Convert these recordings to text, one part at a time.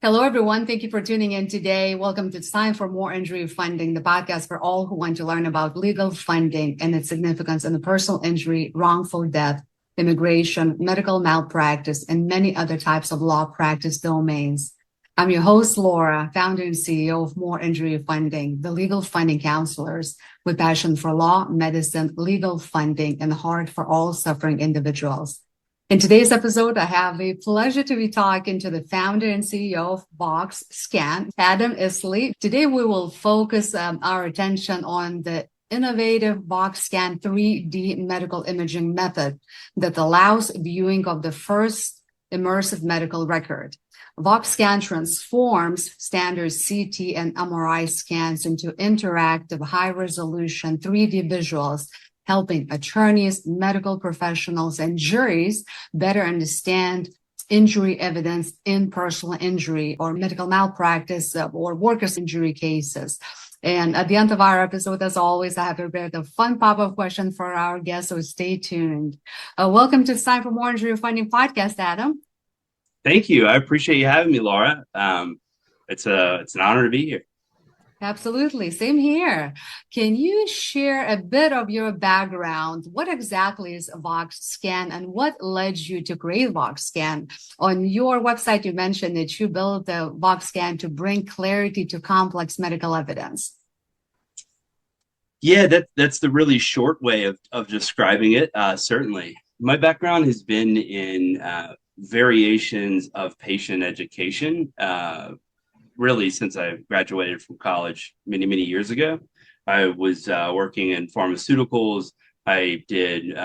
Hello, everyone. Thank you for tuning in today. Welcome to It's Time for More Injury Funding, the podcast for all who want to learn about legal funding and its significance in the personal injury, wrongful death, immigration, medical malpractice, and many other types of law practice domains. I'm your host, Laura, founder and CEO of More Injury Funding, the legal funding counselors with passion for law, medicine, legal funding, and heart for all suffering individuals. In today's episode, I have the pleasure to be talking to the founder and CEO of VoxScan, Adam Isley. Today, we will focus our attention on the innovative VoxScan 3D medical imaging method that allows viewing of the first immersive medical record. VoxScan transforms standard CT and MRI scans into interactive, high-resolution 3D visuals, helping attorneys, medical professionals, and juries better understand injury evidence in personal injury or medical malpractice or workers' injury cases. And at the end of our episode, as always, I have prepared a fun pop-up question for our guests, so stay tuned. Welcome to It's Time for More Injury Funding podcast, Adam. Thank you. I appreciate you having me, Laura. It's an honor to be here. Absolutely. Same here. Can you share a bit of your background? What exactly is VoxScan and what led you to create VoxScan? On your website, you mentioned that you built the VoxScan to bring clarity to complex medical evidence. Yeah, that's the really short way of describing it. Certainly. My background has been in variations of patient education. Really, since I graduated from college many years ago. I was working in pharmaceuticals. I did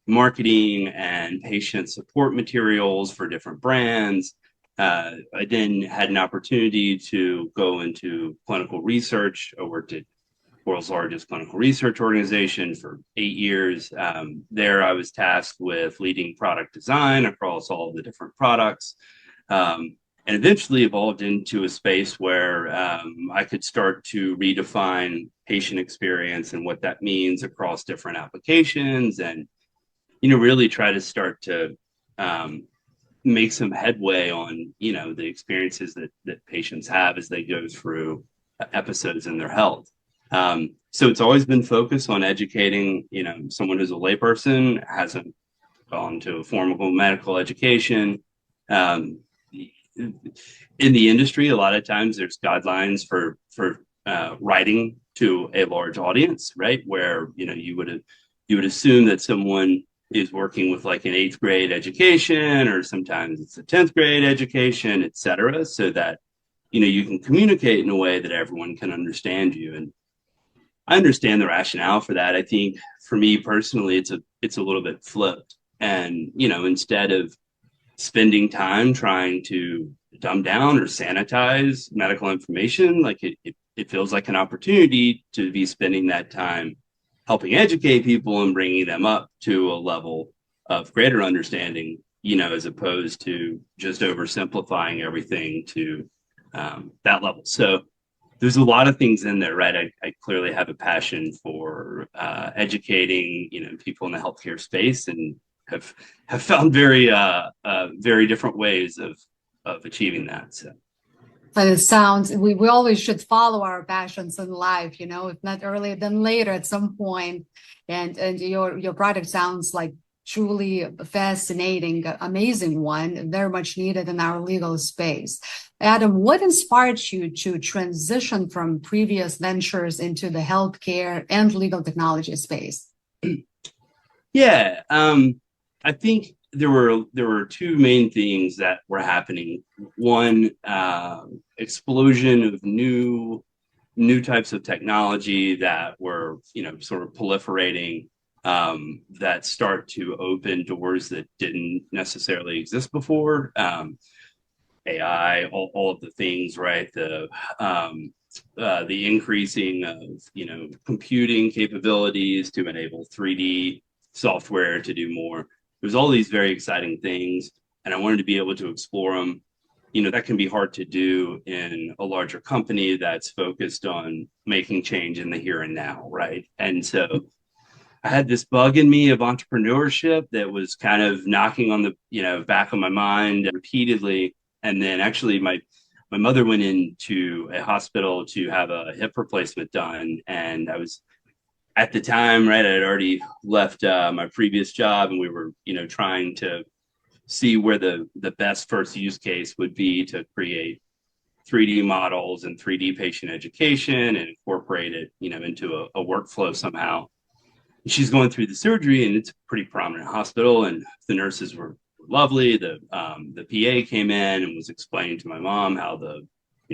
marketing and patient support materials for different brands. I then had an opportunity to go into clinical research. I worked at world's largest clinical research organization for 8 years. There, I was tasked with leading product design across all of the different products. And eventually evolved into a space where I could start to redefine patient experience and what that means across different applications, and really try to start to make some headway on the experiences that patients have as they go through episodes in their health. So it's always been focused on educating someone who's a layperson, hasn't gone to a formal medical education. In the industry, a lot of times there's guidelines for writing to a large audience, right? Where you would assume that someone is working with like an 8th grade education, or sometimes it's a 10th grade education, et cetera, so that you can communicate in a way that everyone can understand you. And I understand the rationale for that. I think for me personally, it's a little bit flipped, and instead of spending time trying to dumb down or sanitize medical information, like it feels like an opportunity to be spending that time helping educate people and bringing them up to a level of greater understanding, as opposed to just oversimplifying everything to that level. So there's a lot of things in there, right? I clearly have a passion for educating, people in the healthcare space, and have found very different ways of achieving that. So, And it sounds, we always should follow our passions in life, if not earlier then later at some point. And your product sounds like truly fascinating, amazing one, very much needed in our legal space. Adam, what inspired you to transition from previous ventures into the healthcare and legal technology space? Yeah, I think there were two main things that were happening. One, explosion of new types of technology that were sort of proliferating, that start to open doors that didn't necessarily exist before. AI, all of the things, right? The increasing of computing capabilities to enable 3D software to do more. There's all these very exciting things, and I wanted to be able to explore them. That can be hard to do in a larger company that's focused on making change in the here and now, right? And so I had this bug in me of entrepreneurship that was kind of knocking on the back of my mind repeatedly. And then actually my mother went into a hospital to have a hip replacement done. And I was at the time, right, I had already left my previous job, and we were, trying to see where the best first use case would be to create 3D models and 3D patient education and incorporate it, into a workflow somehow. She's going through the surgery, and it's a pretty prominent hospital, and the nurses were lovely. The PA came in and was explaining to my mom how the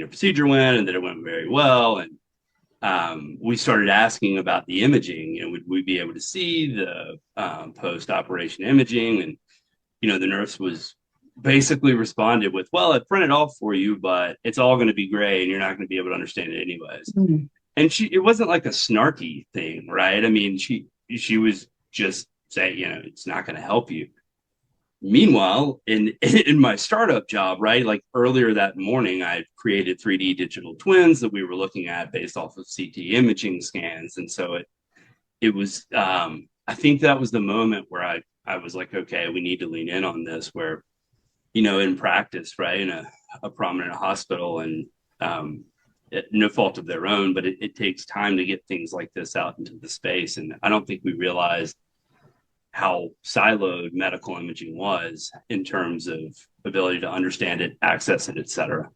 procedure went, and that it went very well. And we started asking about the imaging. Would we be able to see the post-operation imaging? And the nurse was basically responded with, "Well, I printed off for you, but it's all going to be gray, and you're not going to be able to understand it anyways." Mm-hmm. And it wasn't like a snarky thing, right? I mean, she was just saying, it's not going to help you. Meanwhile, in my startup job, right, like earlier that morning, I created 3D digital twins that we were looking at based off of CT imaging scans. And so it was, I think that was the moment where I was like, okay, we need to lean in on this, where, in practice, right, in a prominent hospital, and no fault of their own, but it takes time to get things like this out into the space. And I don't think we realized how siloed medical imaging was in terms of ability to understand it, access it, et cetera.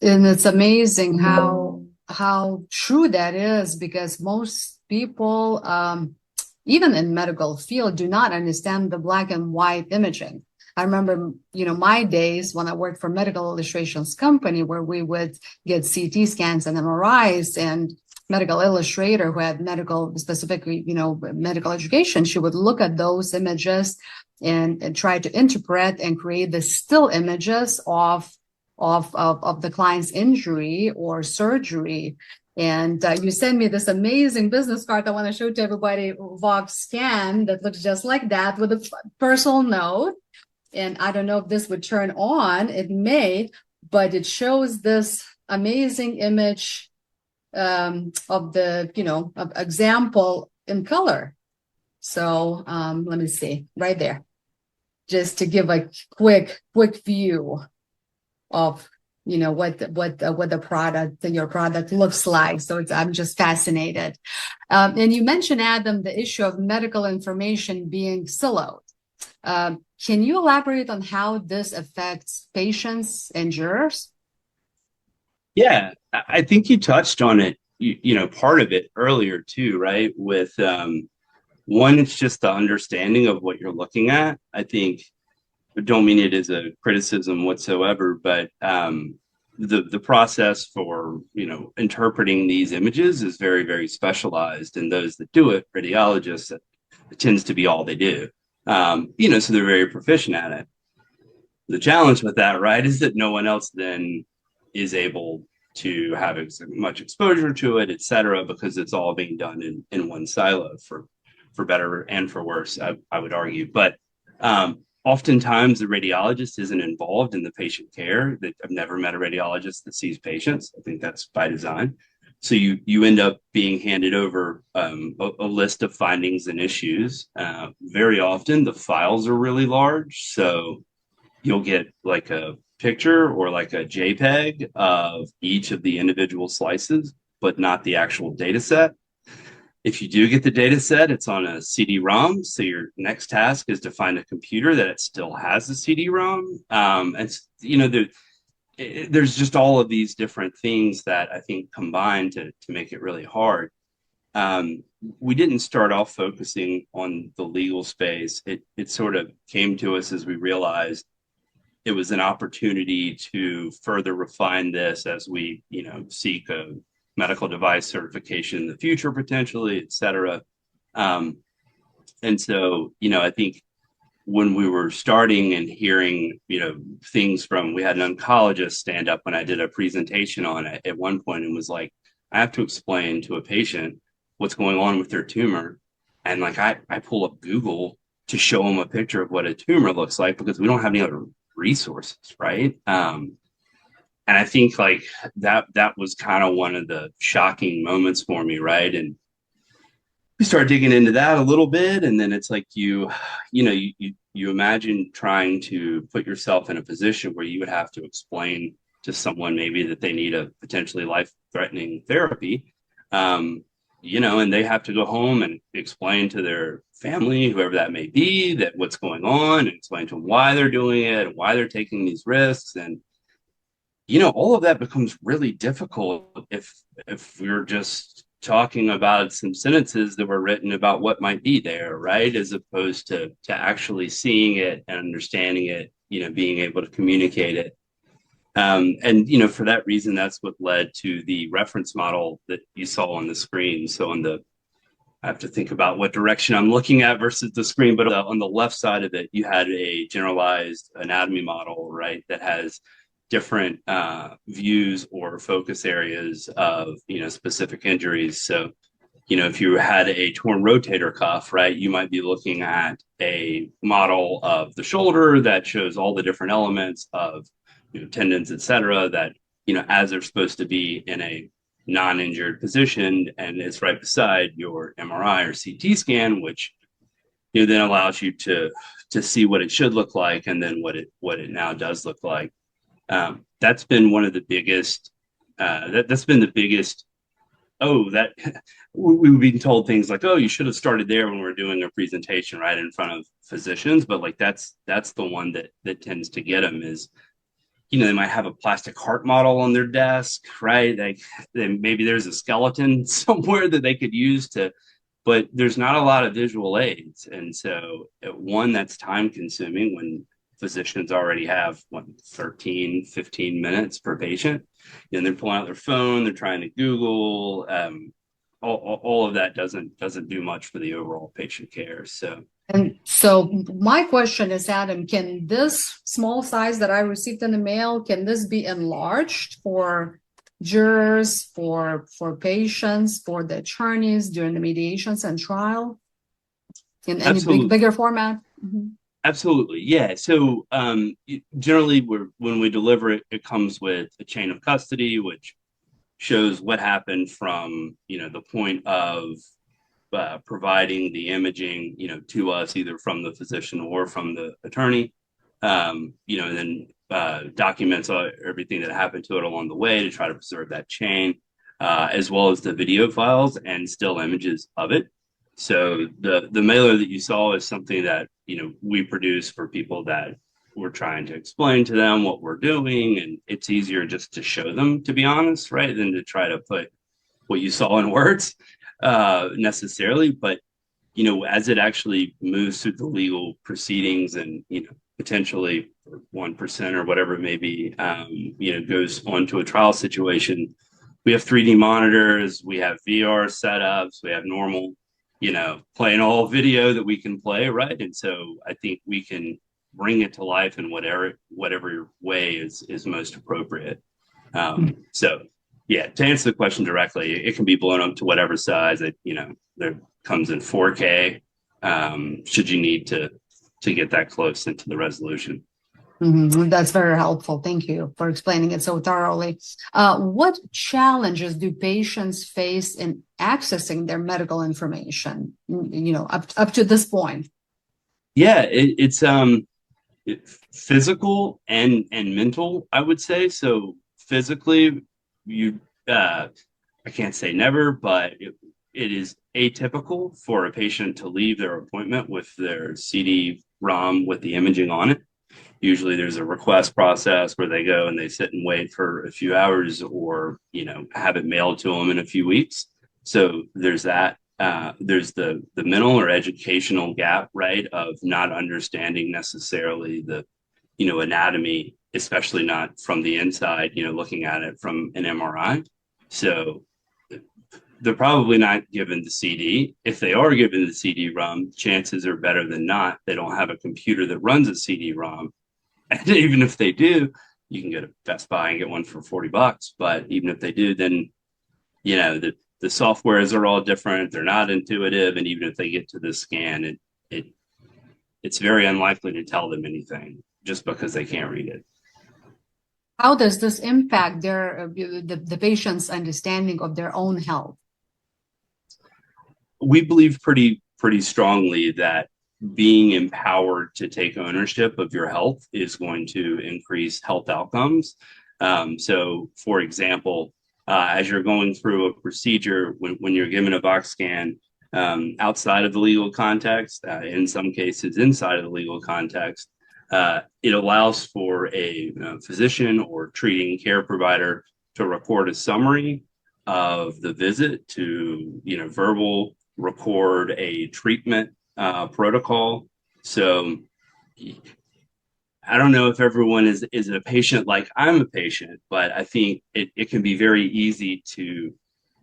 And it's amazing how true that is, because most people, even in medical field, do not understand the black and white imaging. I remember, my days when I worked for medical illustrations company, where we would get CT scans and MRIs, and medical illustrator who had specifically, medical education, she would look at those images and try to interpret and create the still images of the client's injury or surgery. And you sent me this amazing business card I want to show to everybody, VoxScan, that looks just like that, with a personal note. And I don't know if this would turn on. It may, but it shows this amazing image of the, of example in color. So let me see right there, just to give a quick view of, what the product, your product looks like. So I'm just fascinated. And you mentioned, Adam, the issue of medical information being siloed. Can you elaborate on how this affects patients and jurors? Yeah, I think you touched on it, part of it earlier too, right? With one, it's just the understanding of what you're looking at. I think, I don't mean it as a criticism whatsoever, but the process for, interpreting these images is very, very specialized. And those that do it, radiologists, it tends to be all they do. So they're very proficient at it. The challenge with that, right, is that no one else then is able to have as much exposure to it, et cetera, because it's all being done in one silo, for better and for worse, I would argue. But oftentimes the radiologist isn't involved in the patient care. I've never met a radiologist that sees patients. I think that's by design. So you end up being handed over a list of findings and issues. Very often the files are really large, so you'll get like a picture or like a JPEG of each of the individual slices, but not the actual data set. If you do get the data set, it's on a CD-ROM. So your next task is to find a computer that it still has a CD-ROM. There's just all of these different things that I think combine to make it really hard. We didn't start off focusing on the legal space. It sort of came to us as we realized it was an opportunity to further refine this as we, seek a medical device certification in the future, potentially, et cetera. And so, I think when we were starting and hearing, things from, we had an oncologist stand up when I did a presentation on it at one point and was like, I have to explain to a patient what's going on with their tumor. And like, I pull up Google to show them a picture of what a tumor looks like, because we don't have any other resources, right? And I think like that was kind of one of the shocking moments for me, right? And we start digging into that a little bit, and then it's like you imagine trying to put yourself in a position where you would have to explain to someone maybe that they need a potentially life-threatening therapy, and they have to go home and explain to their family, whoever that may be, that what's going on, and explain to them why they're doing it and why they're taking these risks. And all of that becomes really difficult if we're just talking about some sentences that were written about what might be there, right? As opposed to actually seeing it and understanding it, being able to communicate it. And for that reason, that's what led to the reference model that you saw on the screen. So I have to think about what direction I'm looking at versus the screen, but on the left side of it, you had a generalized anatomy model, right, that has different views or focus areas of specific injuries. So if you had a torn rotator cuff, right, you might be looking at a model of the shoulder that shows all the different elements of tendons, et cetera, that as they're supposed to be in a non-injured position, and it's right beside your MRI or CT scan, which then allows you to see what it should look like, and then what it now does look like. That's been one of the biggest. That's been the biggest. Oh, that we've been told things like, "Oh, you should have started there when we're doing a presentation, right, in front of physicians." But like that's the one that tends to get them is, they might have a plastic heart model on their desk, right? Like then maybe there's a skeleton somewhere that they could use but there's not a lot of visual aids, and so one that's time consuming when physicians already have 13, 15 minutes per patient, and they're pulling out their phone, they're trying to Google. All of that doesn't do much for the overall patient care. And so my question is, Adam, can this small size that I received in the mail, can this be enlarged for jurors, for patients, for the attorneys during the mediations and trial in any bigger format? Mm-hmm. Absolutely. Yeah. So generally when we deliver it, it comes with a chain of custody, which shows what happened from, the point of providing the imaging, to us, either from the physician or from the attorney, and then documents everything that happened to it along the way to try to preserve that chain, as well as the video files and still images of it. So the mailer that you saw is something that we produce for people that we're trying to explain to them what we're doing, and it's easier just to show them, to be honest, right, than to try to put what you saw in words necessarily. But as it actually moves through the legal proceedings and potentially 1% or whatever it may be, goes on to a trial situation, we have 3D monitors, we have VR setups, we have normal playing all video that we can play, right? And so I think we can bring it to life in whatever way is most appropriate. So yeah, to answer the question directly, it can be blown up to whatever size. There comes in 4K, should you need to get that close into the resolution. Mm-hmm. That's very helpful. Thank you for explaining it so thoroughly. What challenges do patients face in accessing their medical information, up to this point? Yeah, it's physical and mental, I would say. So physically, I can't say never, but it is atypical for a patient to leave their appointment with their CD-ROM with the imaging on it. Usually there's a request process where they go and they sit and wait for a few hours, or have it mailed to them in a few weeks. So there's that. There's the mental or educational gap, right, of not understanding necessarily the anatomy, especially not from the inside, looking at it from an MRI. So they're probably not given the CD. If they are given the CD-ROM, chances are better than not they don't have a computer that runs a CD-ROM. And even if they do, you can go to Best Buy and get one for $40. But even if they do, then the softwares are all different. They're not intuitive, and even if they get to the scan, it's very unlikely to tell them anything just because they can't read it. How does this impact the patient's understanding of their own health? we believe pretty strongly that being empowered to take ownership of your health is going to increase health outcomes. So, for example, as you're going through a procedure, when you're given a VoxScan outside of the legal context, in some cases inside of the legal context, it allows for a physician or treating care provider to record a summary of the visit, to verbal record a treatment protocol. So I don't know if everyone is a patient like I'm a patient, but I think it can be very easy to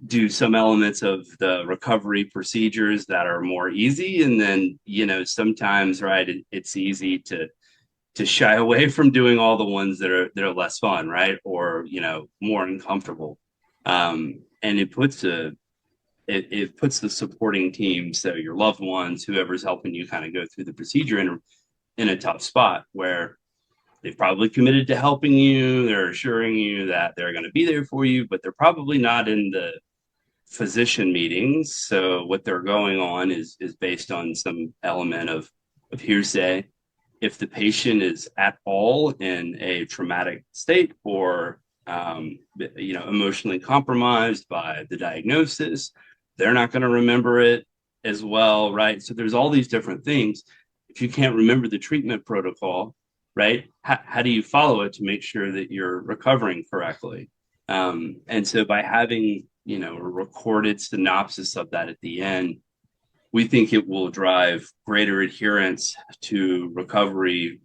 do some elements of the recovery procedures that are more easy, and then sometimes, right, it's easy to shy away from doing all the ones that are less fun, right, or more uncomfortable. And it puts the supporting team, so your loved ones, whoever's helping you kind of go through the procedure, in a tough spot where they've probably committed to helping you. They're assuring you that they're going to be there for you, but they're probably not in the physician meetings. So what they're going on is based on some element of hearsay. If the patient is at all in a traumatic state, or emotionally compromised by the diagnosis, they're not going to remember it as well, right? So there's all these different things. If you can't remember the treatment protocol, right, how do you follow it to make sure that you're recovering correctly? And so by having a recorded synopsis of that at the end, we think it will drive greater adherence to recovery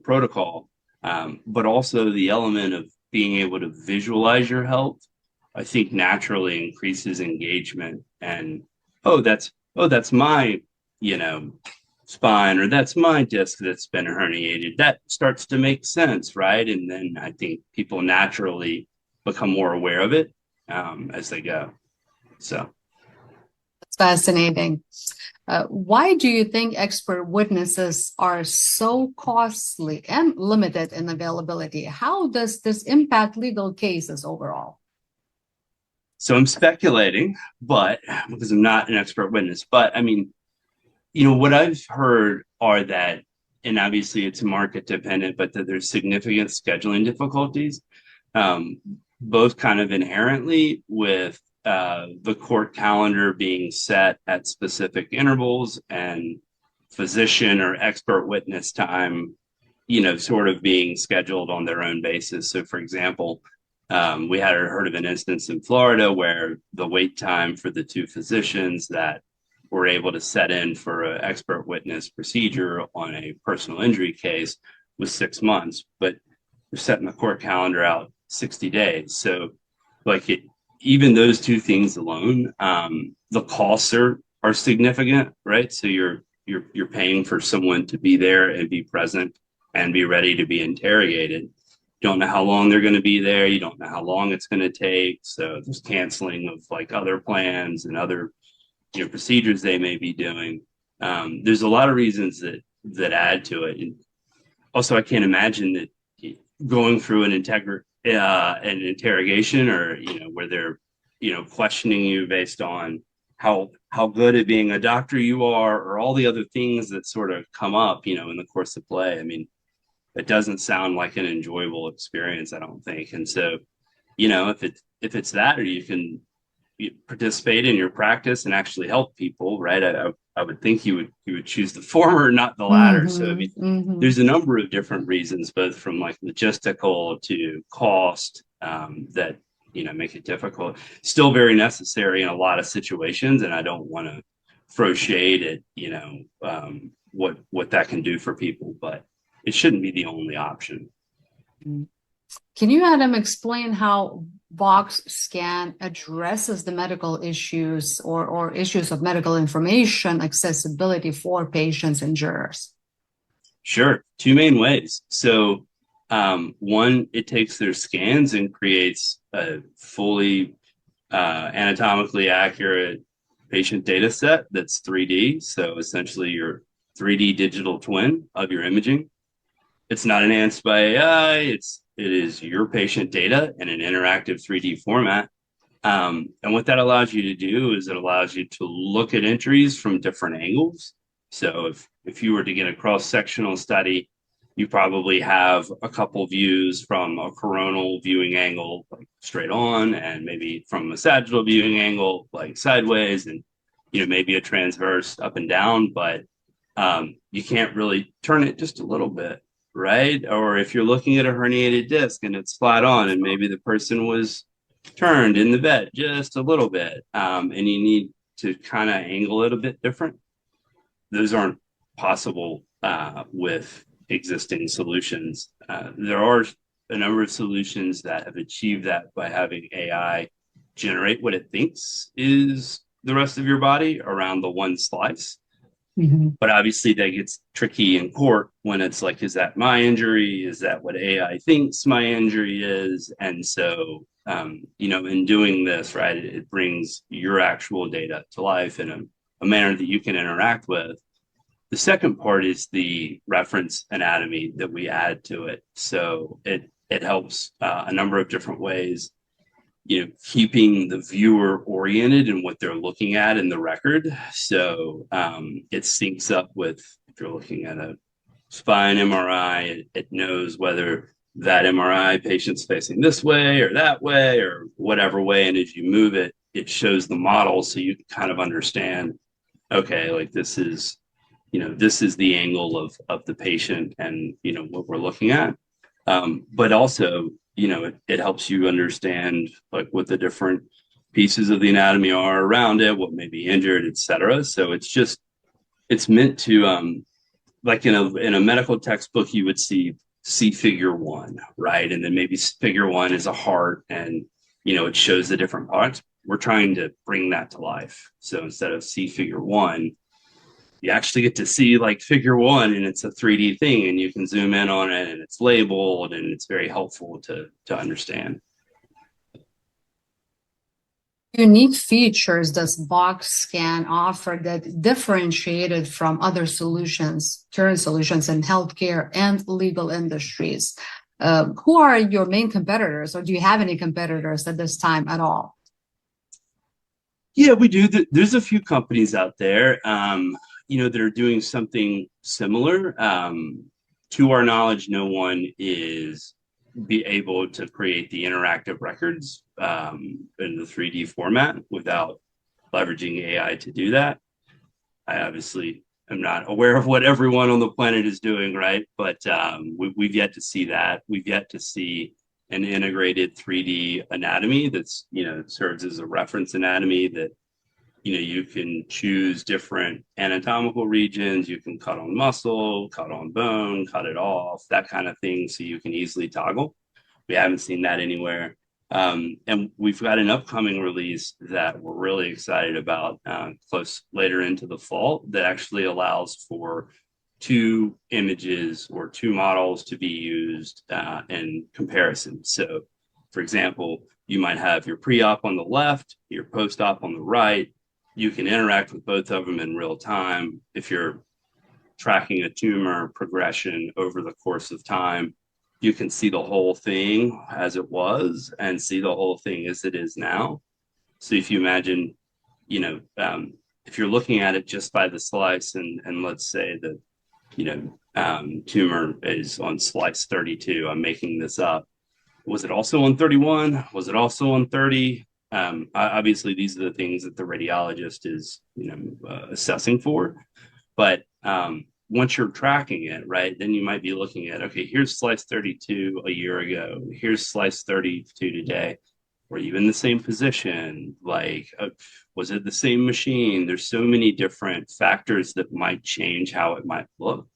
protocol, but also the element of being able to visualize your health, I think, naturally increases engagement. And that's my spine, or that's my disc that's been herniated. That starts to make sense, right? And then I think people naturally become more aware of it as they go. So It's fascinating. Why do you think expert witnesses are so costly and limited in availability? How does this impact legal cases overall? So I'm speculating, but because I'm not an expert witness, but I mean, what I've heard are that, and obviously it's market dependent, but that there's significant scheduling difficulties, both kind of inherently with the court calendar being set at specific intervals, and physician or expert witness time, sort of being scheduled on their own basis. So, for example, we had heard of an instance in Florida where the wait time for the two physicians that were able to set in for an expert witness procedure on a personal injury case was 6 months, but we're setting the court calendar out 60 days. So, even those two things alone, the costs are significant, right? So you're paying for someone to be there and be present and be ready to be interrogated. You don't know how long they're going to be there. You don't know how long it's going to take. So there's canceling of other plans and other procedures they may be doing. There's a lot of reasons that add to it. And also, I can't imagine that going through an interrogation, or where they're questioning you based on how good at being a doctor you are, or all the other things that sort of come up in the course of play. I mean, it doesn't sound like an enjoyable experience, I don't think. And so if it's that, or you can participate in your practice and actually help people, right, I would think you would choose the former, not the latter. So I mean, there's a number of different reasons, both from logistical to cost, that make it difficult. Still very necessary in a lot of situations, and I don't want to throw shade at what that can do for people, but it shouldn't be the only option. Can you, Adam, explain how VoxScan addresses the medical issues or issues of medical information accessibility for patients and jurors? Sure. Two main ways. So one, it takes their scans and creates a fully anatomically accurate patient data set that's 3D. So essentially your 3D digital twin of your imaging. It's not enhanced by AI. It is your patient data in an interactive 3D format. And what that allows you to do is it allows you to look at injuries from different angles. So if you were to get a cross-sectional study, you probably have a couple views from a coronal viewing angle, like straight on, and maybe from a sagittal viewing angle, like sideways, and maybe a transverse up and down, but you can't really turn it just a little bit, right? Or if you're looking at a herniated disc and it's flat on, and maybe the person was turned in the bed just a little bit, and you need to kind of angle it a bit different. Those aren't possible with existing solutions. There are a number of solutions that have achieved that by having AI generate what it thinks is the rest of your body around the one slice. Mm-hmm. But obviously that gets tricky in court when it's like, is that my injury? Is that what AI thinks my injury is? And so, in doing this, right, it brings your actual data to life in a manner that you can interact with. The second part is the reference anatomy that we add to it. So it helps a number of different ways, keeping the viewer oriented in what they're looking at in the record. So it syncs up with, if you're looking at a spine MRI, it knows whether that MRI patient's facing this way or that way or whatever way. And as you move it, it shows the model so you can kind of understand, okay, like this is the angle of the patient and, what we're looking at. But also, it helps you understand like what the different pieces of the anatomy are around it, what may be injured, et cetera. So it's meant to, like in a medical textbook, you would see figure one, right? And then maybe figure one is a heart and, it shows the different parts. We're trying to bring that to life. So instead of see figure one, you actually get to see like figure one and it's a 3D thing and you can zoom in on it and it's labeled and it's very helpful to understand. Unique features does VoxScan offer that differentiated from other solutions, current solutions in healthcare and legal industries? Who are your main competitors, or do you have any competitors at this time at all? Yeah, we do. There's a few companies out there, that are doing something similar. To our knowledge, no one is be able to create the interactive records in the 3D format without leveraging AI to do that. I obviously am not aware of what everyone on the planet is doing, right? But we've yet to see that. We've yet to see an integrated 3D anatomy that's, serves as a reference anatomy that, you can choose different anatomical regions. You can cut on muscle, cut on bone, cut it off, that kind of thing. So you can easily toggle. We haven't seen that anywhere. And we've got an upcoming release that we're really excited about close later into the fall that actually allows for two images or two models to be used in comparison. So, for example, you might have your pre-op on the left, your post-op on the right. You can interact with both of them in real time. If you're tracking a tumor progression over the course of time, you can see the whole thing as it was and see the whole thing as it is now. So if you imagine, if you're looking at it just by the slice and let's say that, tumor is on slice 32, I'm making this up. Was it also on 31? Was it also on 30? Obviously, these are the things that the radiologist is, assessing for. But once you're tracking it, right, then you might be looking at, okay, here's slice 32 a year ago. Here's slice 32 today. Were you in the same position? Like, was it the same machine? There's so many different factors that might change how it might look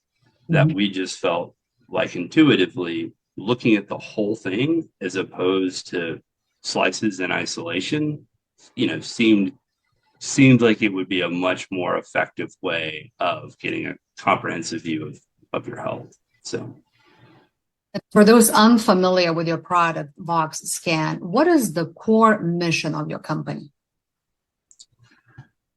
that we just felt like intuitively looking at the whole thing as opposed to slices in isolation, seemed like it would be a much more effective way of getting a comprehensive view of your health. So for those unfamiliar with your product, VoxScan, what is the core mission of your company?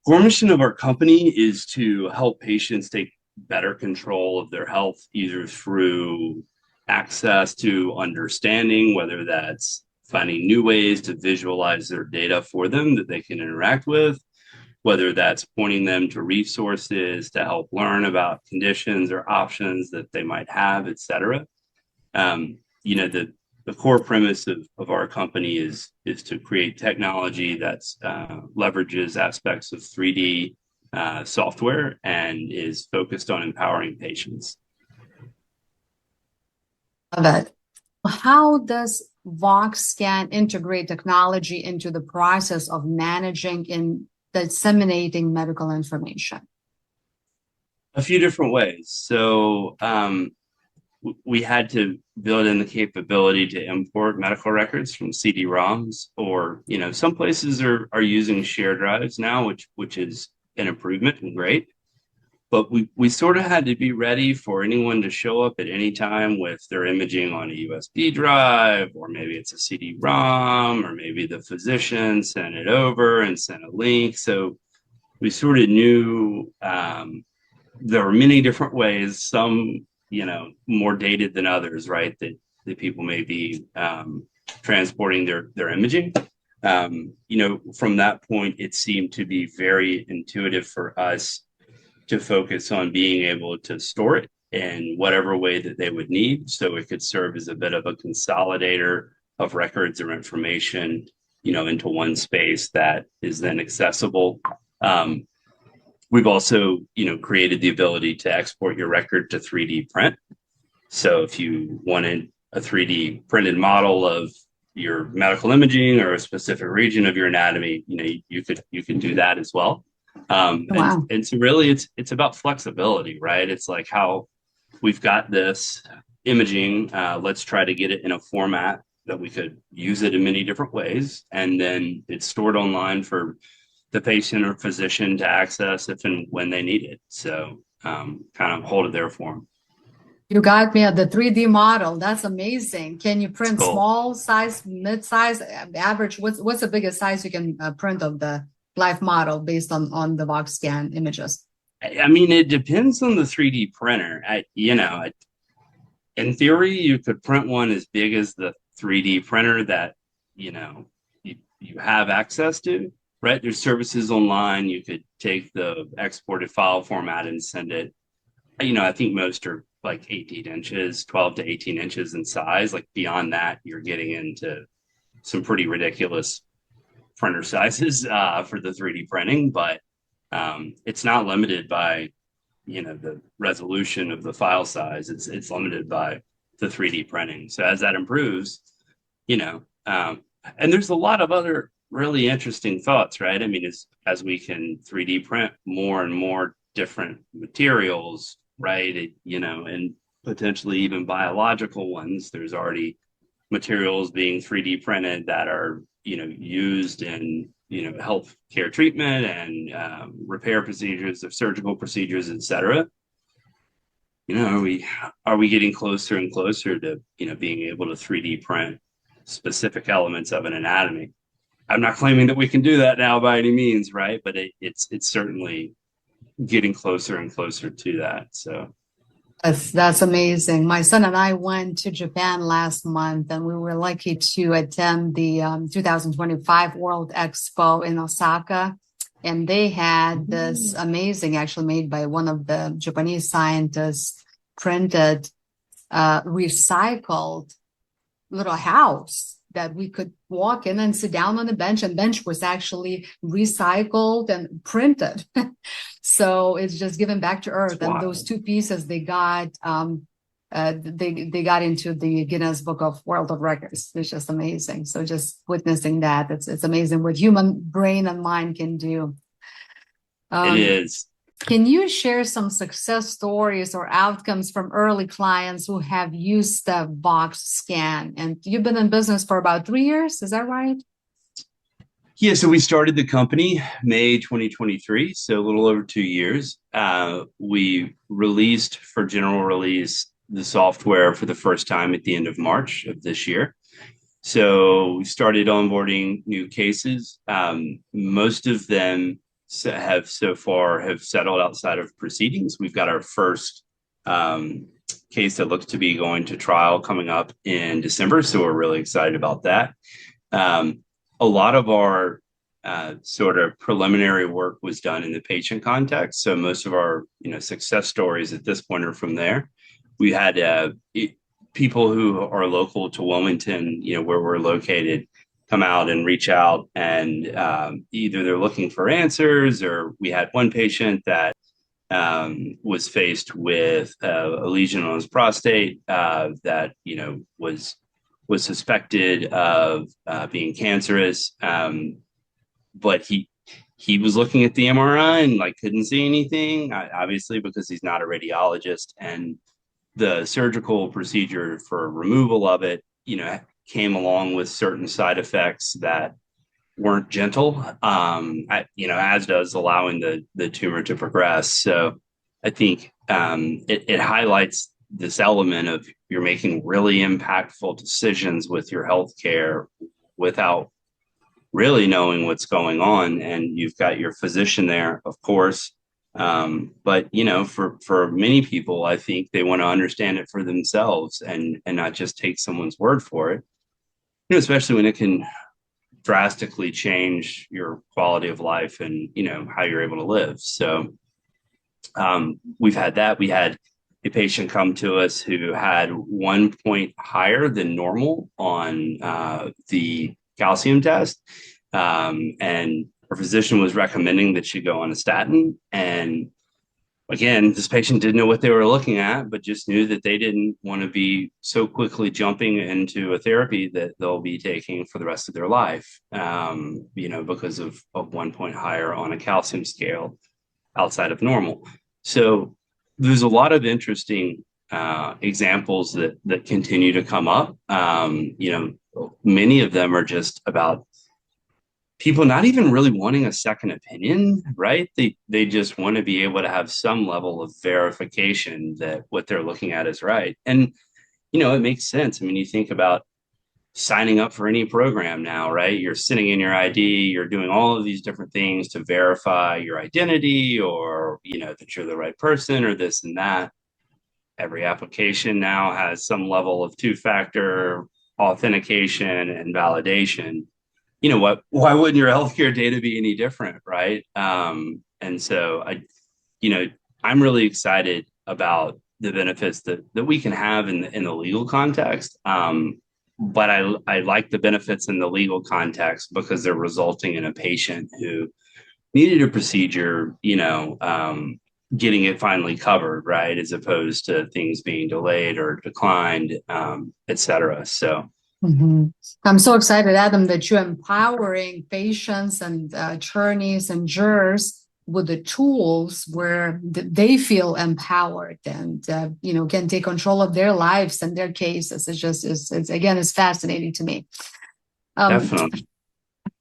Core mission of our company is to help patients take better control of their health, either through access to understanding, whether that's finding new ways to visualize their data for them that they can interact with, whether that's pointing them to resources to help learn about conditions or options that they might have, et cetera. The core premise of our company is to create technology that's leverages aspects of 3D software and is focused on empowering patients. Love it. How does VoxScan integrate technology into the process of managing and disseminating medical information? A few different ways. So we had to build in the capability to import medical records from CD-ROMs, or some places are using share drives now, which is an improvement and great. But we sort of had to be ready for anyone to show up at any time with their imaging on a USB drive, or maybe it's a CD-ROM, or maybe the physician sent it over and sent a link. So we sort of knew there were many different ways, some more dated than others, right? That people may be transporting their imaging. From that point, it seemed to be very intuitive for us to focus on being able to store it in whatever way that they would need, so it could serve as a bit of a consolidator of records or information, into one space that is then accessible. We've also, created the ability to export your record to 3D print. So if you wanted a 3D printed model of your medical imaging or a specific region of your anatomy, you could do that as well. Wow. And so really it's about flexibility, right? It's like, how we've got this imaging, let's try to get it in a format that we could use it in many different ways, and then it's stored online for the patient or physician to access if and when they need it. So kind of hold it there for them. You got me at the 3D model. That's amazing. Can you print Cool. small size, mid size, average? What's the biggest size you can print of the live model based on the VoxScan images? I mean, it depends on the 3D printer. In theory, you could print one as big as the 3D printer that you have access to. Right, there's services online. You could take the exported file format and send it. I think most are like 18 inches, 12 to 18 inches in size. Like beyond that, you're getting into some pretty ridiculous printer sizes for the 3D printing. But it's not limited by the resolution of the file size. It's limited by the 3D printing. So as that improves, and there's a lot of other really interesting thoughts, right? I mean, as we can 3D print more and more different materials, right? And potentially even biological ones. There's already materials being 3D printed that are, used in, healthcare treatment and repair procedures or surgical procedures, et cetera. Are we getting closer and closer to, being able to 3D print specific elements of an anatomy? I'm not claiming that we can do that now by any means, right? But it's certainly getting closer and closer to that. So That's amazing. My son and I went to Japan last month, and we were lucky to attend the 2025 World Expo in Osaka. And they had this amazing, actually made by one of the Japanese scientists, printed, recycled little house that we could walk in and sit down on the bench, and bench was actually recycled and printed. So it's just given back to earth. Wow. And those two pieces, they got they got into the Guinness Book of World of Records. It's just amazing. So just witnessing that, it's amazing what human brain and mind can do. It is. Can you share some success stories or outcomes from early clients who have used the VoxScan? And you've been in business for about 3 years, is that right? Yeah, so we started the company May 2023, so a little over 2 years. We released for general release the software for the first time at the end of March of this year. So we started onboarding new cases. Most of them have so far settled outside of proceedings. We've got our first case that looks to be going to trial coming up in December. So we're really excited about that. A lot of our sort of preliminary work was done in the patient context. So most of our success stories at this point are from there. We had people who are local to Wilmington, where we're located, come out and reach out, and either they're looking for answers, or we had one patient that was faced with a lesion on his prostate that was suspected of being cancerous, but he was looking at the MRI and couldn't see anything, obviously because he's not a radiologist, and the surgical procedure for removal of it, came along with certain side effects that weren't gentle, as does allowing the tumor to progress. So I think it highlights this element of you're making really impactful decisions with your healthcare without really knowing what's going on. And you've got your physician there, of course. But for many people, I think they want to understand it for themselves and not just take someone's word for it. Especially when it can drastically change your quality of life and how you're able to live. So we've had that. We had a patient come to us who had 1 point higher than normal on the calcium test, and her physician was recommending that she go on a statin. And again, this patient didn't know what they were looking at, but just knew that they didn't want to be so quickly jumping into a therapy that they'll be taking for the rest of their life, because of 1 point higher on a calcium scale outside of normal. So there's a lot of interesting examples that continue to come up. Many of them are just about people not even really wanting a second opinion, right? They just want to be able to have some level of verification that what they're looking at is right. And, it makes sense. I mean, you think about signing up for any program now, right? You're sitting in your ID, you're doing all of these different things to verify your identity, or, that you're the right person, or this and that. Every application now has some level of two-factor authentication and validation. Why wouldn't your healthcare data be any different, right? And so I'm really excited about the benefits that we can have in the legal context. But I like the benefits in the legal context because they're resulting in a patient who needed a procedure, getting it finally covered, right? As opposed to things being delayed or declined, et cetera. So I'm so excited, Adam, that you're empowering patients and attorneys and jurors with the tools where they feel empowered and can take control of their lives and their cases. It's fascinating to me. Definitely.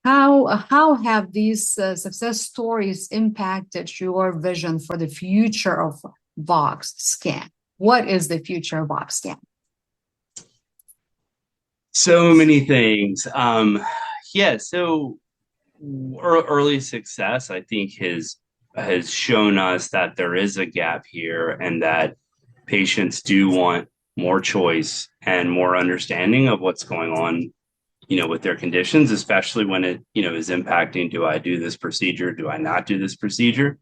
How have these success stories impacted your vision for the future of VoxScan? What is the future of VoxScan? So many things. So early success, I think, has shown us that there is a gap here, and that patients do want more choice and more understanding of what's going on, with their conditions, especially when it, is impacting, do I do this procedure? Do I not do this procedure?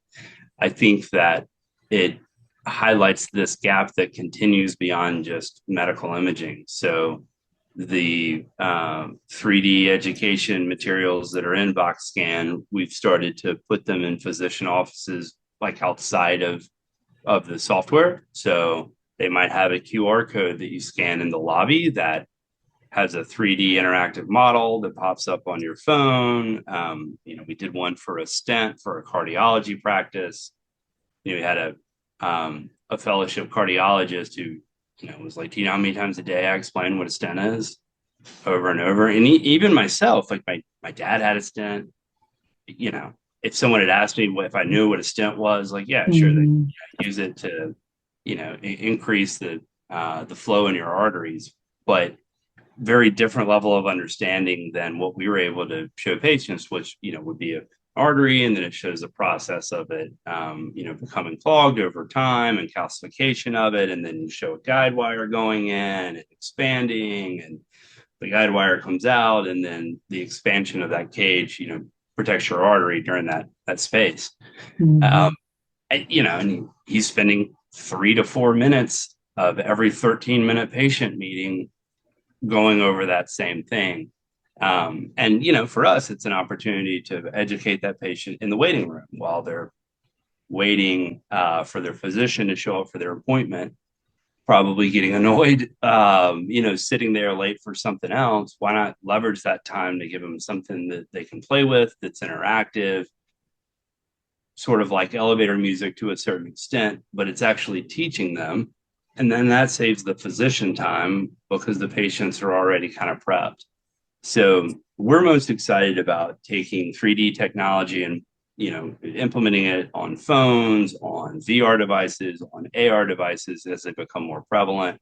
I think that it highlights this gap that continues beyond just medical imaging. So the 3D education materials that are in VoxScan, we've started to put them in physician offices, outside of the software. So they might have a QR code that you scan in the lobby that has a 3D interactive model that pops up on your phone. We did one for a stent for a cardiology practice. We had a fellowship cardiologist who was like, do you know how many times a day I explain what a stent is? Over and over. And even myself, my dad had a stent. If someone had asked me if I knew what a stent was, yeah, sure, they use it to, increase the flow in your arteries. But very different level of understanding than what we were able to show patients, which, would be a artery, and then it shows the process of it, becoming clogged over time and calcification of it. And then you show a guide wire going in and expanding, and the guide wire comes out, and then the expansion of that cage, protects your artery during that space. Mhm. And he's spending 3 to 4 minutes of every 13-minute patient meeting going over that same thing. And for us, it's an opportunity to educate that patient in the waiting room while they're waiting for their physician to show up for their appointment, probably getting annoyed, sitting there late for something else. Why not leverage that time to give them something that they can play with, that's interactive, sort of like elevator music to a certain extent, but it's actually teaching them. And then that saves the physician time because the patients are already kind of prepped. So we're most excited about taking 3D technology and implementing it on phones, on VR devices, on AR devices as they become more prevalent,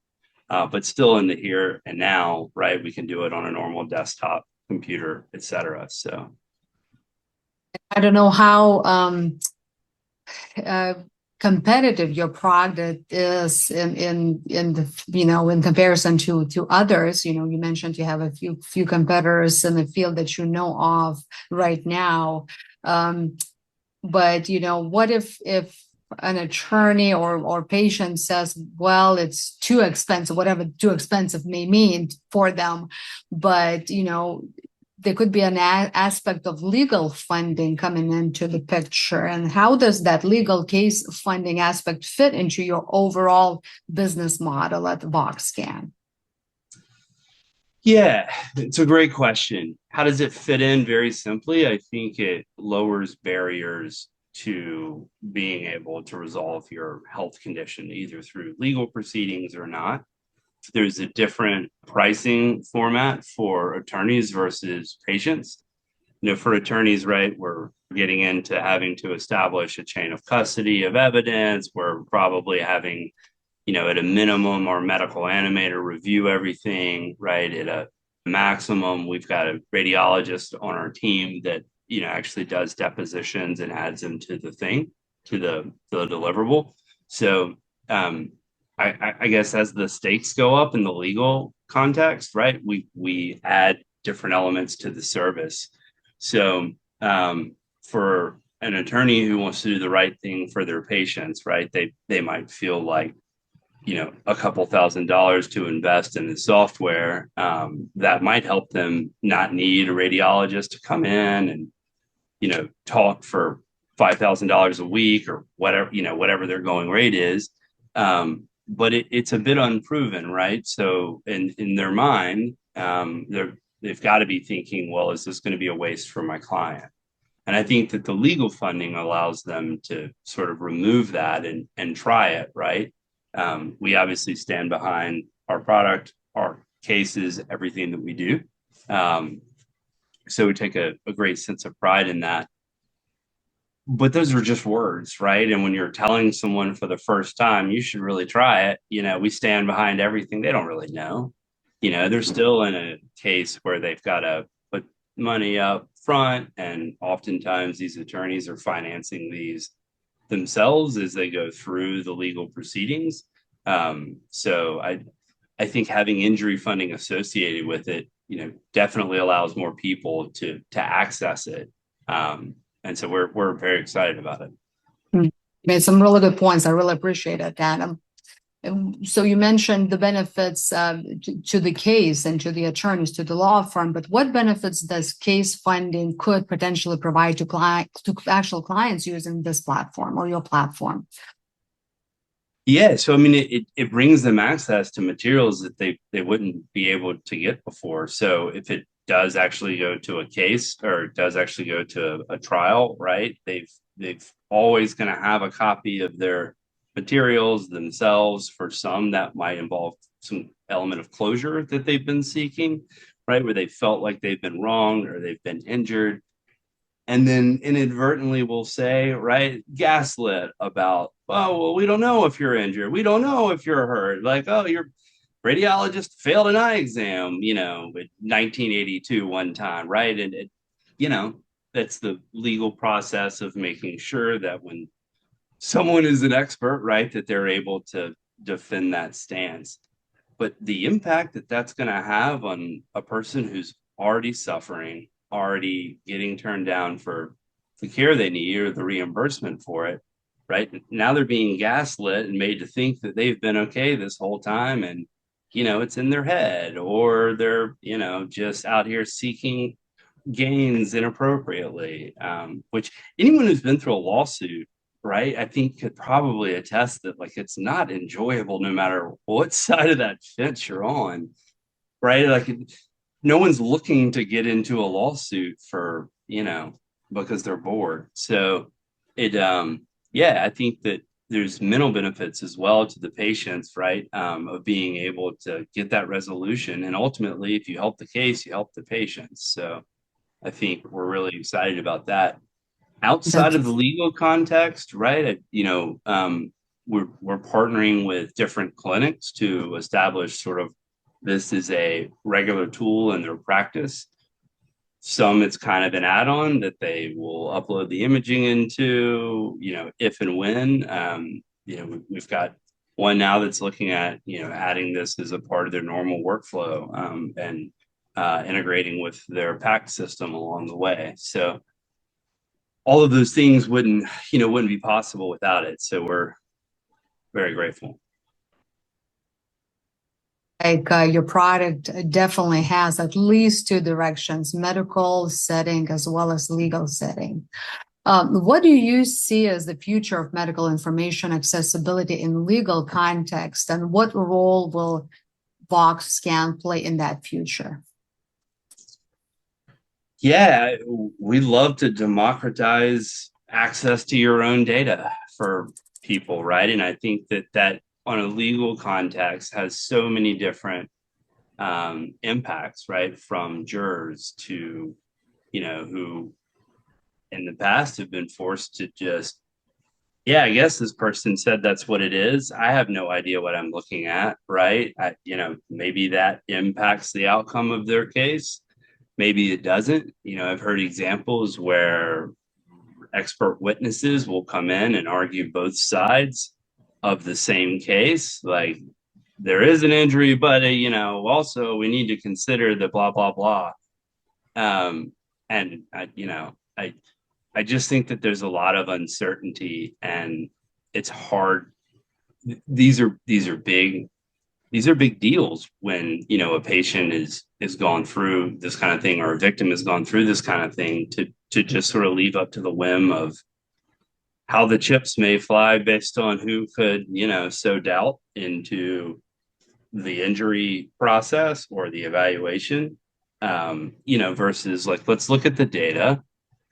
but still in the here and now, right? We can do it on a normal desktop computer, et cetera. So I don't know how uh, competitive your product is in the in comparison to others. You mentioned you have a few competitors in the field that you know of right now. But what if an attorney or patient says, well, it's too expensive, whatever too expensive may mean for them, but there could be an aspect of legal funding coming into the picture. And how does that legal case funding aspect fit into your overall business model at VoxScan? yeah, it's a great question. How does it fit in? Very simply, I think it lowers barriers to being able to resolve your health condition, either through legal proceedings or not. There's a different pricing format for attorneys versus patients. For attorneys, right, we're getting into having to establish a chain of custody of evidence. We're probably having, at a minimum, our medical animator review everything, right? At a maximum, we've got a radiologist on our team that, actually does depositions and adds them to the thing, to the deliverable. So, I guess as the stakes go up in the legal context, right, we add different elements to the service. So for an attorney who wants to do the right thing for their patients, right, they might feel like a couple $1,000s to invest in the software that might help them not need a radiologist to come in and talk for $5,000 a week or whatever their going rate is. But it's a bit unproven, right? So in their mind, they've got to be thinking, well, is this going to be a waste for my client? And I think that the legal funding allows them to sort of remove that and try it, right? We obviously stand behind our product, our cases, everything that we do. So we take a great sense of pride in that. But those are just words, right? And when you're telling someone for the first time, you should really try it. We stand behind everything. They don't really know. They're still in a case where they've got to put money up front. And oftentimes these attorneys are financing these themselves as they go through the legal proceedings. So I think having injury funding associated with it, definitely allows more people to access it. And so we're very excited about it. You made some really good points. I really appreciate it, Dan. So you mentioned the benefits to the case and to the attorneys, to the law firm, but what benefits does case funding could potentially provide to actual clients using this platform or your platform? Yeah, so I mean, it brings them access to materials that they wouldn't be able to get before. So if it does actually go to a case or does actually go to a trial, right? They've always going to have a copy of their materials themselves. For some, that might involve some element of closure that they've been seeking, right? Where they felt like they've been wronged or they've been injured. And then inadvertently we'll say, right, gaslit about, oh, well, we don't know if you're injured. We don't know if you're hurt. Like, oh, your radiologist failed an eye exam, in 1982 one time, right? And, that's the legal process of making sure that when someone is an expert, right, that they're able to defend that stance. But the impact that that's going to have on a person who's already suffering, already getting turned down for the care they need or the reimbursement for it, right? Now they're being gaslit and made to think that they've been okay this whole time. And, it's in their head, or they're, just out here seeking gains inappropriately, which anyone who's been through a lawsuit, right, I think could probably attest that like it's not enjoyable no matter what side of that fence you're on, right? Like no one's looking to get into a lawsuit for, because they're bored. So yeah, I think that there's mental benefits as well to the patients, right? Of being able to get that resolution. And ultimately, if you help the case, you help the patients. So I think we're really excited about that. Outside of the That's legal context, right? We're partnering with different clinics to establish sort of this is a regular tool in their practice. Some it's kind of an add-on that they will upload the imaging into, if and when. We've got one now that's looking at, adding this as a part of their normal workflow, and integrating with their PAC system along the way. So all of those things wouldn't be possible without it. So we're very grateful. like your product definitely has at least two directions, medical setting as well as legal setting. What do you see as the future of medical information accessibility in legal context, and what role will VoxScan play in that future? Yeah, we love to democratize access to your own data for people, right? And I think that on a legal context has so many different impacts, right? From jurors to, who in the past have been forced to just, yeah, I guess this person said that's what it is. I have no idea what I'm looking at, right? Maybe that impacts the outcome of their case. Maybe it doesn't. I've heard examples where expert witnesses will come in and argue both sides of the same case. Like there is an injury, but also we need to consider the blah blah blah. And I just think that there's a lot of uncertainty, and it's hard. These are big deals when a patient is gone through this kind of thing, or a victim has gone through this kind of thing, to just sort of leave up to the whim of how the chips may fly based on who could sow doubt into the injury process or the evaluation, versus like let's look at the data,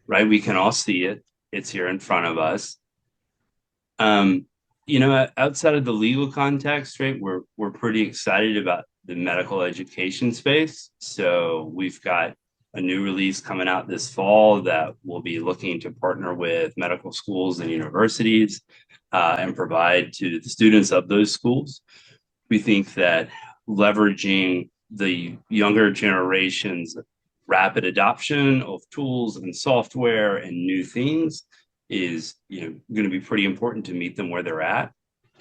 right? We can all see it, it's here in front of us. Outside of the legal context, right, we're pretty excited about the medical education space. So we've got a new release coming out this fall that will be looking to partner with medical schools and universities, and provide to the students of those schools. We think that leveraging the younger generation's rapid adoption of tools and software and new things is going to be pretty important to meet them where they're at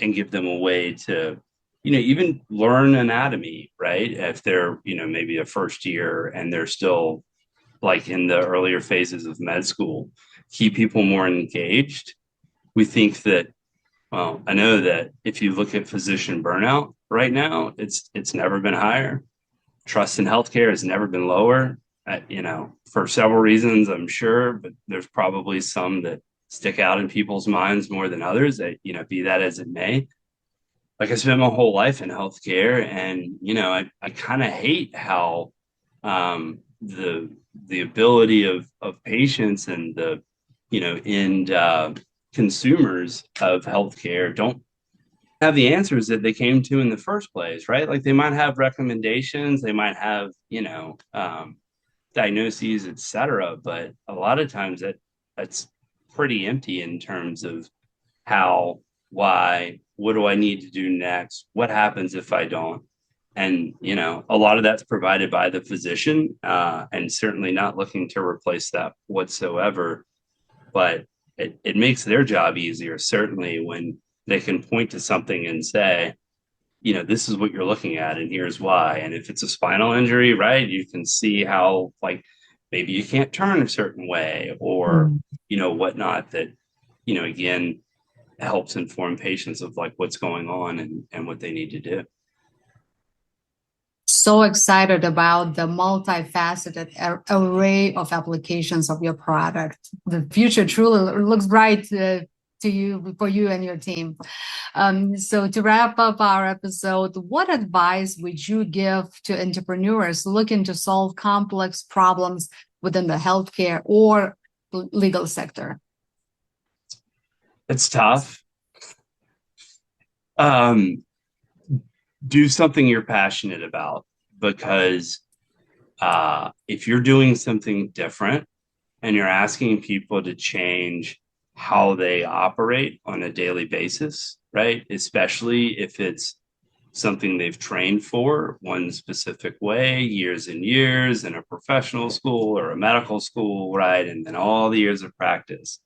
and give them a way to even learn anatomy, right? If they're maybe a first year and they're still like in the earlier phases of med school, keep people more engaged. We think that, well, I know that if you look at physician burnout right now, it's never been higher. Trust in healthcare has never been lower, for several reasons, I'm sure, but there's probably some that stick out in people's minds more than others. Be that as it may. Like I spent my whole life in healthcare, and I kind of hate how the ability of patients and the end consumers of healthcare don't have the answers that they came to in the first place, right? Like they might have recommendations, they might have diagnoses, etc. But a lot of times that's pretty empty in terms of how, why, what do I need to do next? What happens if I don't? And, a lot of that's provided by the physician, and certainly not looking to replace that whatsoever. But it makes their job easier, certainly, when they can point to something and say, this is what you're looking at, and here's why. And if it's a spinal injury, right, you can see how, like, maybe you can't turn a certain way or, whatnot that, again, helps inform patients of like what's going on and what they need to do. So excited about the multifaceted array of applications of your product. The future truly looks bright to you, for you and your team. So to wrap up our episode, what advice would you give to entrepreneurs looking to solve complex problems within the healthcare or legal sector? It's tough. Do something you're passionate about, because if you're doing something different and you're asking people to change how they operate on a daily basis, right? Especially if it's something they've trained for one specific way, years and years in a professional school or a medical school, right? And then all the years of practice.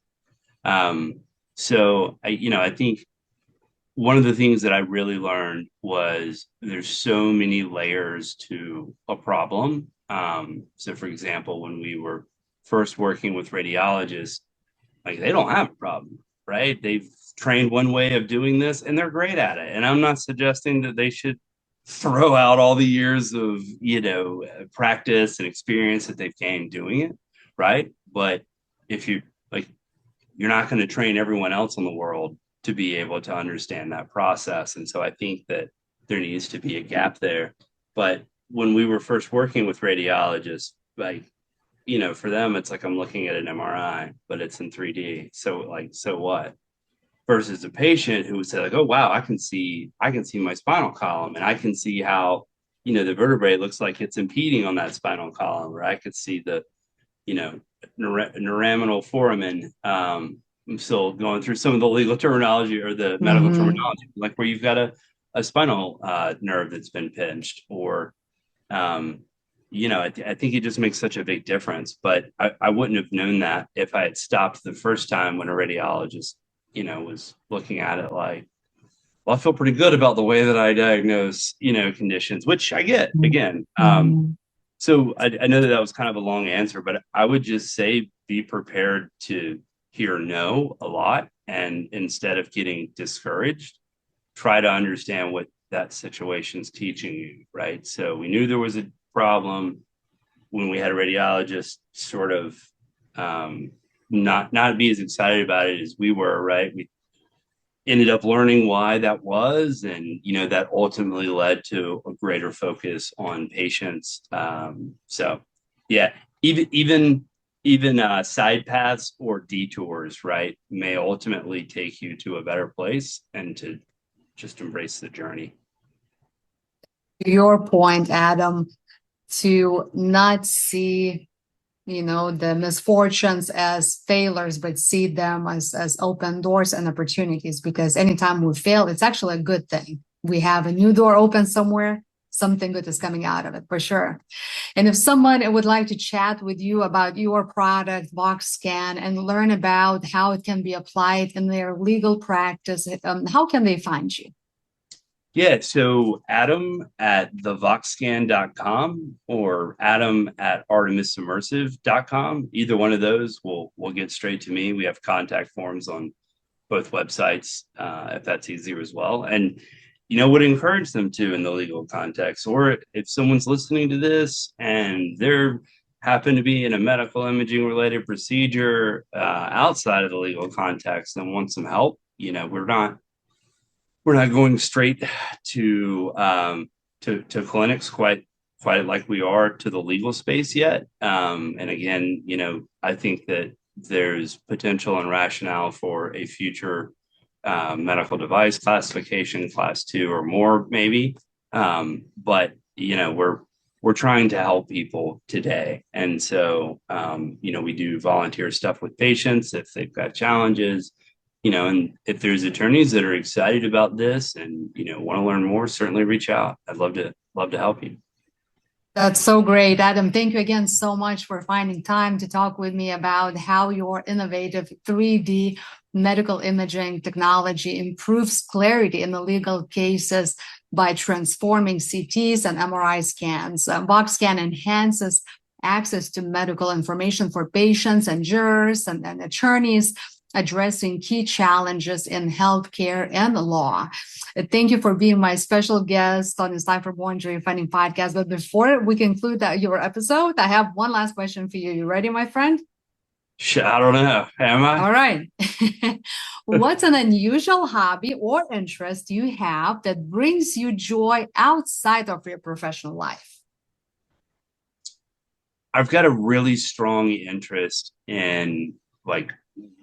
So I think one of the things that I really learned was there's so many layers to a problem. So for example, when we were first working with radiologists, like, they don't have a problem, right? They've trained one way of doing this and they're great at it. And I'm not suggesting that they should throw out all the years of, practice and experience that they've gained doing it, right? But if you like, you're not going to train everyone else in the world to be able to understand that process. And so I think that there needs to be a gap there. But when we were first working with radiologists, like, for them, it's like I'm looking at an MRI, but it's in 3D. So what? Versus a patient who would say like, oh wow, I can see my spinal column, and I can see how, the vertebrae looks like it's impeding on that spinal column, or I could see the, neuraminal foramen. I'm still going through some of the legal terminology or the medical terminology, like where you've got a spinal nerve that's been pinched, or I think it just makes such a big difference. But I wouldn't have known that if I had stopped the first time when a radiologist, was looking at it like, well, I feel pretty good about the way that I diagnose, conditions, which I get again. So I know that was kind of a long answer, but I would just say be prepared to hear no a lot. And instead of getting discouraged, try to understand what that situation's teaching you, right? So we knew there was a problem when we had a radiologist sort of not be as excited about it as we were, right? We ended up learning why that was, and that ultimately led to a greater focus on patients. So yeah, even side paths or detours, right, may ultimately take you to a better place, and to just embrace the journey. Your point, Adam, to not see the misfortunes as failures, but see them as open doors and opportunities, because anytime we fail, it's actually a good thing. We have a new door open somewhere, something good is coming out of it for sure. And if someone would like to chat with you about your product, VoxScan, and learn about how it can be applied in their legal practice, how can they find you? Yeah, so Adam at thevoxscan.com or Adam at artemisimmersive.com. Either one of those will get straight to me. We have contact forms on both websites, if that's easier as well. And, would encourage them to in the legal context. Or if someone's listening to this and they're happen to be in a medical imaging related procedure outside of the legal context and want some help, we're not going straight to clinics quite like we are to the legal space yet. And again, I think that there's potential and rationale for a future medical device classification, class 2 or more, maybe. But we're trying to help people today, and so we do volunteer stuff with patients if they've got challenges. And if there's attorneys that are excited about this and, want to learn more, certainly reach out. I'd love to love to help you. That's so great, Adam. Thank you again so much for finding time to talk with me about how your innovative 3D medical imaging technology improves clarity in the legal cases by transforming CTs and MRI scans. VoxScan enhances access to medical information for patients and jurors and attorneys, addressing key challenges in healthcare and the law. Thank you for being my special guest on the Time for More Injury Funding podcast. But before we conclude your episode, I have one last question for you. You ready, my friend? I don't know. Am I? All right. What's an unusual hobby or interest you have that brings you joy outside of your professional life? I've got a really strong interest in like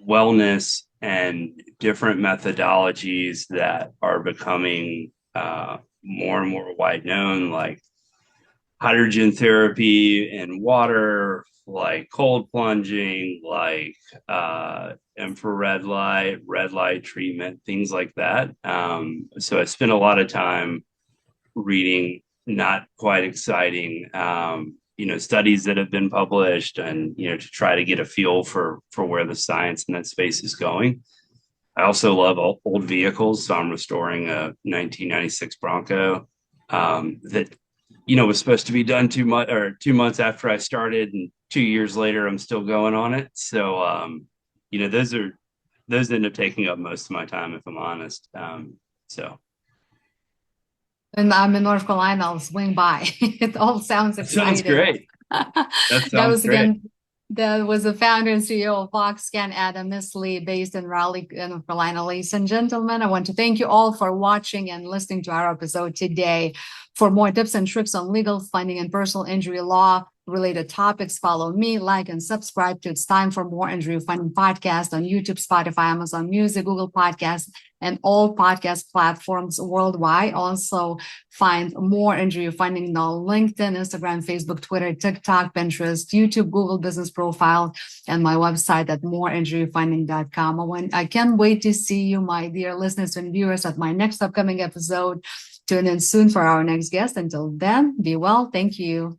wellness and different methodologies that are becoming more and more wide known, like hydrogen therapy in water, like cold plunging, like infrared light, red light treatment, things like that. So I spent a lot of time reading not quite exciting studies that have been published, and to try to get a feel for where the science in that space is going. I also love old vehicles, so I'm restoring a 1996 Bronco that was supposed to be done 2 months after I started, and 2 years later I'm still going on it. So those end up taking up most of my time, if I'm honest. And I'm in North Carolina, I'll swing by. It all sounds exciting. Sounds great. That was the founder and CEO of VoxScan, Adam Isley, based in Raleigh, North Carolina. Ladies and gentlemen, I want to thank you all for watching and listening to our episode today. For more tips and tricks on legal funding and personal injury law related topics, follow me, like, and subscribe to It's Time for More Injury Funding podcast on YouTube, Spotify, Amazon Music, Google Podcasts, and all podcast platforms worldwide. Also find More Injury Funding on LinkedIn, Instagram, Facebook, Twitter, TikTok, Pinterest, YouTube, Google Business Profile, and my website at moreinjuryfunding.com. I can't wait to see you, my dear listeners and viewers, at my next upcoming episode. Tune in soon for our next guest. Until then, be well. Thank you.